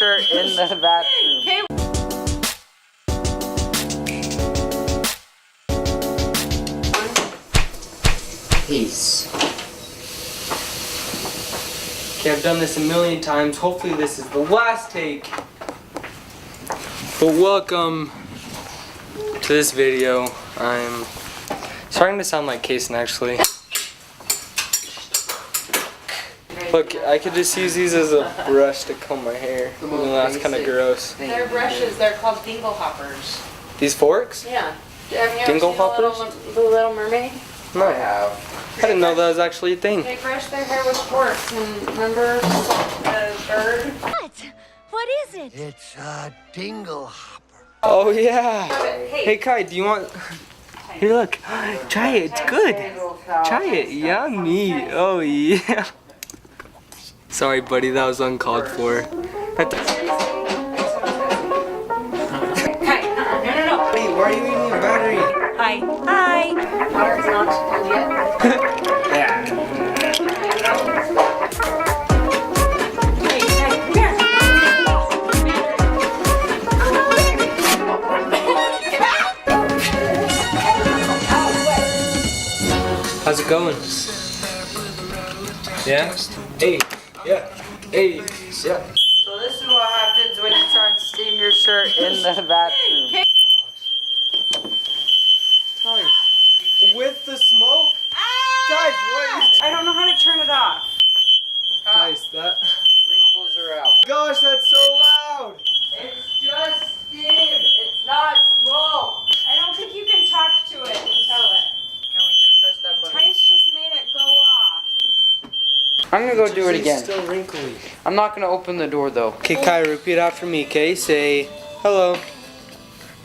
shirt in the bathroom. Okay. Peace. Okay, I've done this a million times. Hopefully this is the last take. But welcome to this video. I'm starting to sound like Kason actually. Look, I could just use these as a brush to comb my hair. Even though that's kind of gross. They're brushes. They're called dingle hoppers. These forks? Yeah. Have you Dingle ever seen hoppers? the Little Mermaid? No. I have. I didn't know that was actually a thing. They brush their hair with forks. And remember the bird? What is it? It's a dingle hopper. Oh yeah. Hey. Hey Kai, do you want? Here, look. Try it. It's good. Try it. Yummy. Oh yeah. Sorry, buddy. That was uncalled for. Hey, no. Hey, why are you eating a battery? Hi. Hi. Water's not cold yet. Yeah. Hey, come here. How's it going? Yeah? Hey. Yeah. Hey. Yeah. So this is what happens when you try and steam your shirt in the bathroom. Guys, with the smoke? Guys, wait. I don't know how to turn it off. Guys, that. The wrinkles are out. Gosh, that's so loud. It's just steam. It's not smoke. I don't think you can talk to it and tell it. Can we just press that button? Tice just made it go off. I'm gonna go do it It's again. still wrinkly. I'm not gonna open the door though. Okay, Kai, repeat after me, okay? Say hello.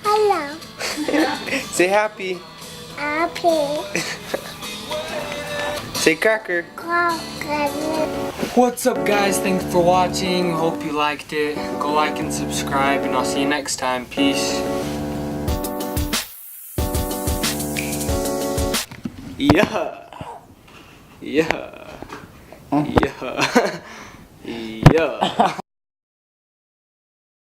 Hello. Say happy. Happy. Say cracker. Coconut. What's up, guys? Thanks for watching. Hope you liked it. Go like and subscribe, and I'll see you next time. Peace. Yeah. Yeah. Yeah. Yeah.